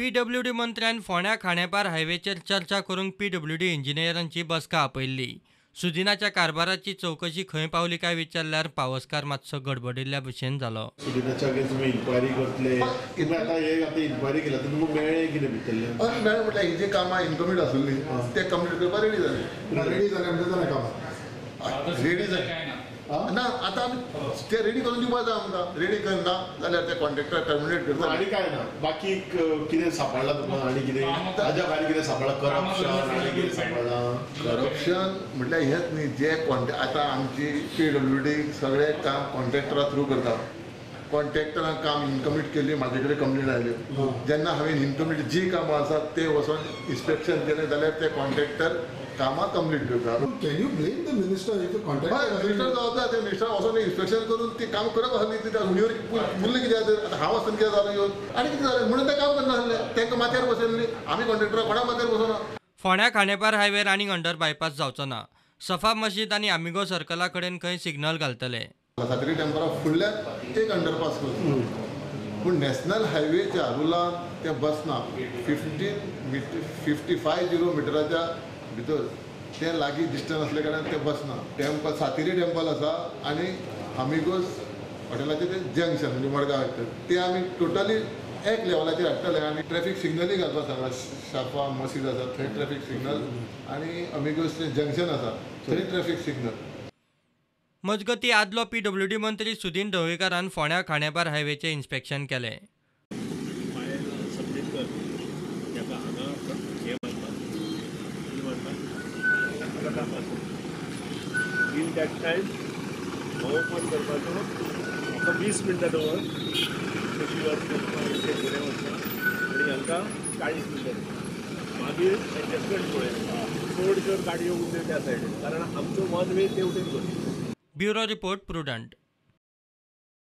PWD मंत्र्यान फोंड्या खांडेपार हायवेचेर चर्चा करूंक पीडब्ल्यूडी इंजिनियरांची बसका आपयल्ली। सुदिनाच्या कारभाराची चौकशी खंय पावली काय विचारल्यार पावसकार मातसो गडबडिल्ल्या भशेन जालो। सुदिनाच्या तुम्ही इन्क्वायरी करतले, तुम्ही आता इन्क्वायरी केला तर तुमकां मेळ्ळें कितें भितरलें? मेळ्ळें म्हटल्यार ही जी कामां इनकम्प्लीट आसली ते कंप्लीट करपाक रेडी जाले। रेडी जाले म्हणजे जालें कामां रेडी जाले ना, आतां आमी ते रेडी करून दिवपाक जाय आमकां। रेडी करना जाल्यार ते कॉन्ट्रॅक्टर टर्मिनेट करता। आनी काय ना, बाकी कितें सांबाळ्ळां तुका? आनी कितें ताज्या भायर कितें सांबाळ्ळां? करप्शन आनी कितें सांबाळ्ळां? करप्शन म्हटल्यार हेंच न्ही, जे आतां आमची पीडब्ल्यूडी सगळें काम कॉन्ट्रॅक्टरा थ्रू करता। कॉन्ट्रॅक्टरान काम इनकम्प्लीट केल्ली, म्हाजे कडेन कंप्लेंट आयल्यो। जेन्ना हांवें इनकम्प्लीट जी कामां आसात ते वचून इन्स्पेक्शन केलें जाल्यार ते कॉन्ट्रॅक्टर कामां कंप्लीट करता। Can you blame the minister if the contractor? Minister जबाबदार, ते मिनिस्टर वचून इन्स्पेक्शन करून ती काम करप आसली त्या हुंडीवर उरलें कित्याक? आतां हांव आसतना कितें जालें येवन आनी कितें जालें म्हणून ते काम करना आसले, तांकां माथ्यार बसयल्ली। आमी कॉन्ट्रॅक्टरा कोणा माथ्यार बसोना। फोंड्या खांडेपार हायवेर आनीक अंडर बायपास जावचो ना। सफा मशीद आनी आमिगो सर्कला कडेन खंय सिग्नल घालतले। सातेरी टेंपरा फुडल्यान एक अंडरपास करता, पूण नॅशनल हायवेच्या रुलान ते बसना। 55 मिटराच्या भितर ते लागीं डिस्टन्स असल्या कारणान ते बसना। टेंपल सातेरी टेंपल आसा आनी आमिगोस हॉटेलाचें ते जंक्शन म्हणजे मडगांव ते आमी टोटली एक लेवलाचेर हाडटले आनी ट्रॅफीक सिग्नली घालपाक सांगला। शाफा मशीद आसा थंय ट्रॅफीक सिग्नल आनी अमिगोस तें जंक्शन आसा थंय ट्रॅफीक सिग्नल। मजगतीं आदलो पीडब्ल्यूडी मंत्री सुदीन ढवळीकारान फोंड्या खांडेपार हायवेचें इन्स्पेक्शन केलें। इन दॅट टायम हो ओपन करपाचो म्हाका 20 मिनटां दवर कशी वचता फुडें वचता आनी हांकां 40 मिनटां मागीर एडजस्टमेंट पळय चड जर गाडयो उरल्यो त्या सायडीन, कारण आमचो वन वे तेवटेन करता। Bureau report prudent.